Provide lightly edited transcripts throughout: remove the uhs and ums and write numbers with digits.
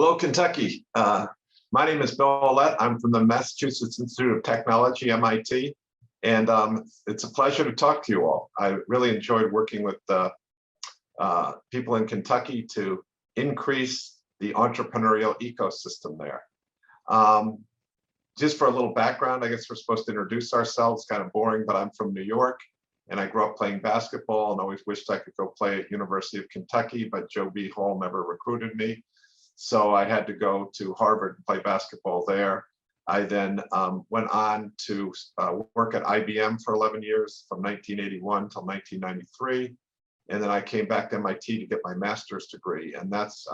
Hello, Kentucky. My name is Bill Aulet. I'm from the Massachusetts Institute of Technology, MIT, and it's a pleasure to talk to you all. I really enjoyed working with people in Kentucky to increase the entrepreneurial ecosystem there. Just for a little background, I guess we're supposed to introduce ourselves, kind of boring, but I'm from New York, and I grew up playing basketball and always wished I could go play at University of Kentucky, but Joe B. Hall never recruited me. So I had to go to Harvard and play basketball there. I then went on to work at IBM for 11 years, from 1981 till 1993. And then I came back to MIT to get my master's degree. And that's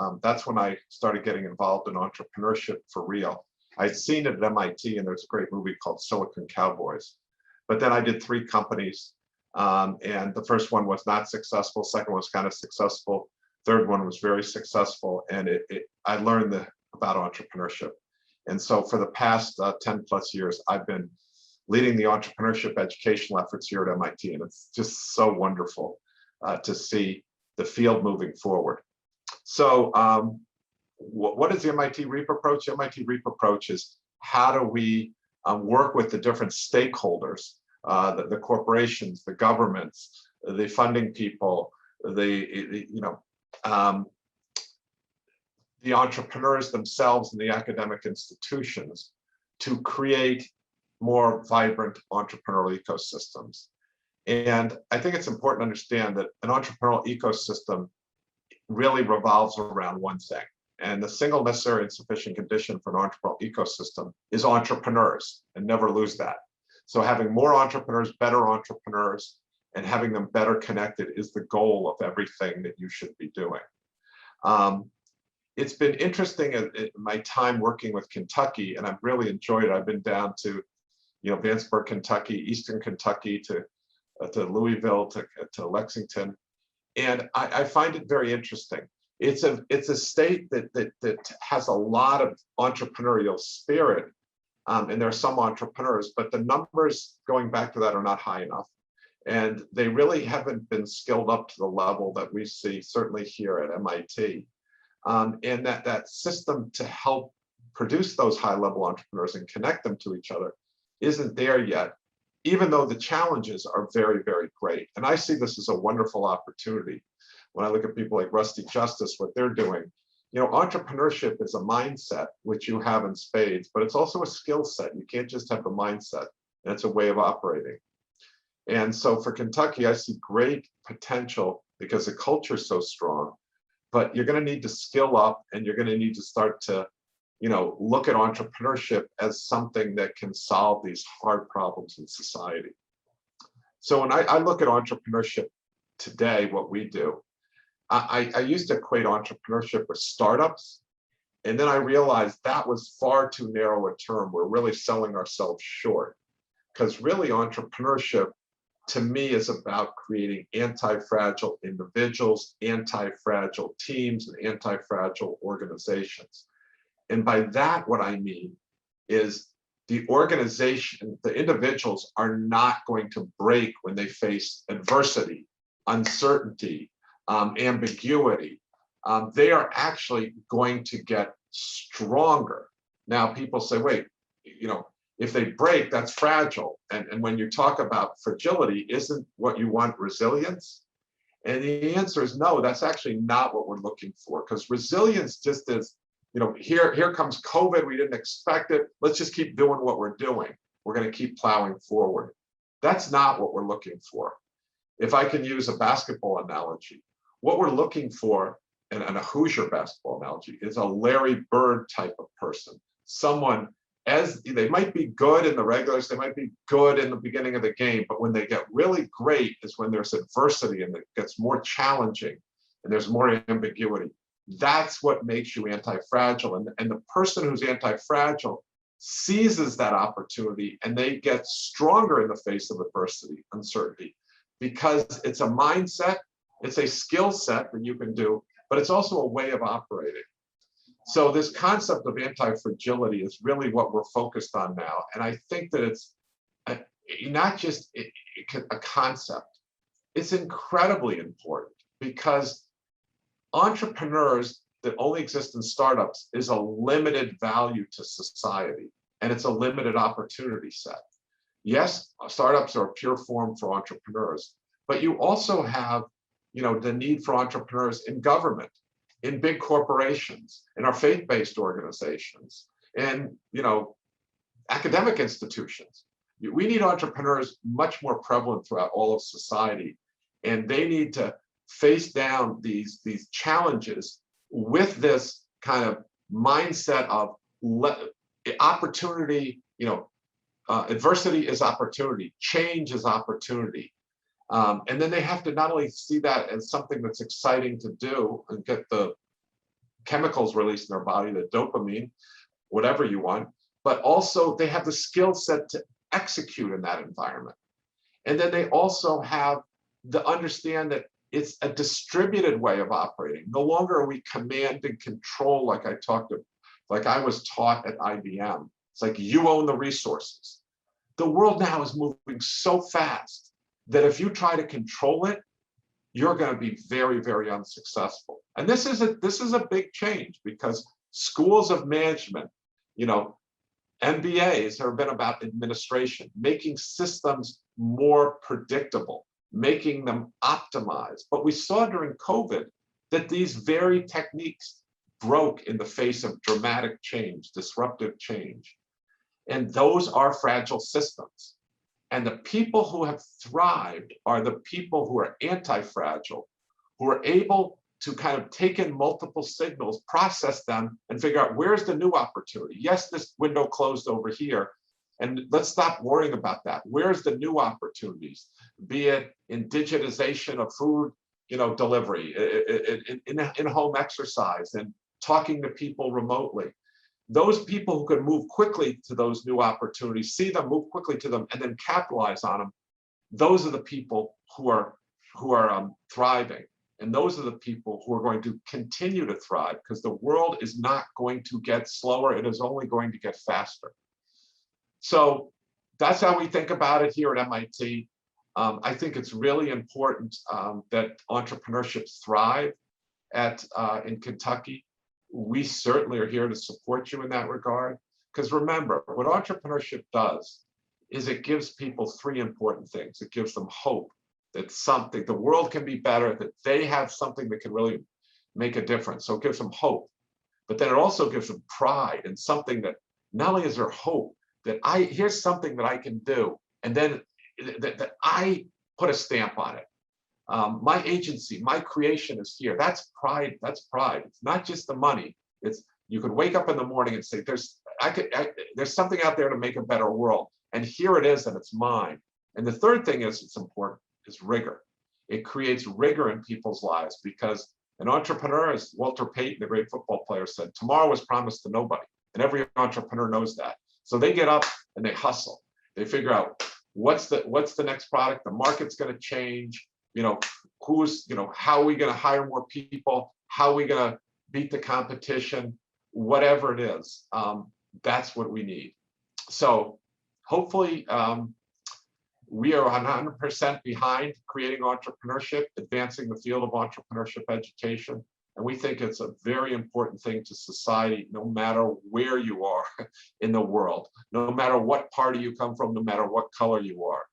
when I started getting involved in entrepreneurship for real. I'd seen it at MIT, and there's a great movie called Silicon Cowboys. But then I did 3 companies, and the first one was not successful, second one was kind of successful, third one was very successful, and I learned about entrepreneurship. And so for the past 10 plus years, I've been leading the entrepreneurship educational efforts here at MIT, and it's just so wonderful to see the field moving forward. So what is the MIT REAP approach? The MIT REAP approach is how do we work with the different stakeholders, the corporations, the governments, the funding people, the entrepreneurs themselves and the academic institutions to create more vibrant entrepreneurial ecosystems. And I think it's important to understand that an entrepreneurial ecosystem really revolves around one thing. And the single necessary and sufficient condition for an entrepreneurial ecosystem is entrepreneurs, and never lose that. So having more entrepreneurs, better entrepreneurs, and having them better connected is the goal of everything that you should be doing. It's been interesting in my time working with Kentucky, and I've really enjoyed it. I've been down to, Vanceburg, Kentucky, Eastern Kentucky, to Louisville, to Lexington, and I find it very interesting. It's a state that has a lot of entrepreneurial spirit, and there are some entrepreneurs, but the numbers going back to that are not high enough. And they really haven't been skilled up to the level that we see, certainly here at MIT. And that system to help produce those high-level entrepreneurs and connect them to each other isn't there yet, even though the challenges are very, very great. And I see this as a wonderful opportunity. When I look at people like Rusty Justice, what they're doing, entrepreneurship is a mindset, which you have in spades, but it's also a skill set. You can't just have the mindset, and it's a way of operating. And so for Kentucky, I see great potential because the culture is so strong, but you're going to need to skill up, and you're going to need to start to, look at entrepreneurship as something that can solve these hard problems in society. So when I look at entrepreneurship today, what we do, I used to equate entrepreneurship with startups, and then I realized that was far too narrow a term. We're really selling ourselves short, because really entrepreneurship to me is about creating anti-fragile individuals, anti-fragile teams, and anti-fragile organizations. And by that, what I mean is the organization, the individuals are not going to break when they face adversity, uncertainty, ambiguity. They are actually going to get stronger. Now, people say, wait, if they break, that's fragile. And when you talk about fragility, isn't what you want resilience? And the answer is no, that's actually not what we're looking for, because resilience just is, here comes COVID, we didn't expect it. Let's just keep doing what we're doing. We're going to keep plowing forward. That's not what we're looking for. If I can use a basketball analogy, what we're looking for, and a Hoosier basketball analogy, is a Larry Bird type of person. Someone, as they might be good in the regulars, they might be good in the beginning of the game, but when they get really great is when there's adversity and it gets more challenging and there's more ambiguity. That's what makes you anti-fragile. And the person who's anti-fragile seizes that opportunity, and they get stronger in the face of adversity, uncertainty, because it's a mindset, it's a skill set that you can do, but it's also a way of operating. So this concept of anti-fragility is really what we're focused on now. And I think that it's not just a concept, it's incredibly important, because entrepreneurs, that only exist in startups is a limited value to society, and it's a limited opportunity set. Yes, startups are a pure form for entrepreneurs, but you also have, the need for entrepreneurs in government, in big corporations, in our faith-based organizations, and academic institutions. We need entrepreneurs much more prevalent throughout all of society, and they need to face down these challenges with this kind of mindset of opportunity. Adversity is opportunity, change is opportunity. And then they have to not only see that as something that's exciting to do and get the chemicals released in their body, the dopamine, whatever you want, but also they have the skill set to execute in that environment. And then they also have the understand that it's a distributed way of operating. No longer are we command and control like I was taught at IBM. It's like you own the resources. The world now is moving so fast that if you try to control it, you're going to be very, very unsuccessful. And this is a big change, because schools of management, MBAs have been about administration, making systems more predictable, making them optimized. But we saw during COVID that these very techniques broke in the face of dramatic change, disruptive change. And those are fragile systems. And the people who have thrived are the people who are anti-fragile, who are able to kind of take in multiple signals, process them, and figure out where's the new opportunity. Yes, this window closed over here, and let's stop worrying about that. Where's the new opportunities? Be it in digitization of food, delivery, in home exercise, and talking to people remotely. Those people who can move quickly to those new opportunities, see them, move quickly to them, and then capitalize on them, those are the people who are thriving. And those are the people who are going to continue to thrive, because the world is not going to get slower. It is only going to get faster. So that's how we think about it here at MIT. I think it's really important that entrepreneurship thrive in Kentucky. We certainly are here to support you in that regard, because remember, what entrepreneurship does is it gives people three important things. It gives them hope that the world can be better, that they have something that can really make a difference. So it gives them hope, but then it also gives them pride, and something that not only is there hope that here's something that I can do, and then that I put a stamp on it. My agency, my creation is here. That's pride. That's pride. It's not just the money. It's you could wake up in the morning and say, there's something out there to make a better world, and here it is, and it's mine. And the third thing it's important is rigor. It creates rigor in people's lives, because an entrepreneur, as Walter Payton, the great football player, said, tomorrow was promised to nobody, and every entrepreneur knows that. So they get up and they hustle. They figure out what's the next product. The market's going to change. How are we going to hire more people? How are we going to beat the competition? Whatever it is, that's what we need. So hopefully we are 100% behind creating entrepreneurship, advancing the field of entrepreneurship education. And we think it's a very important thing to society, no matter where you are in the world, no matter what party you come from, no matter what color you are.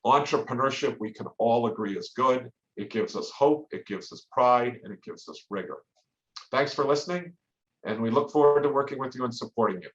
Entrepreneurship, we can all agree, is good. It gives us hope, it gives us pride, and it gives us rigor. Thanks for listening, and we look forward to working with you and supporting you.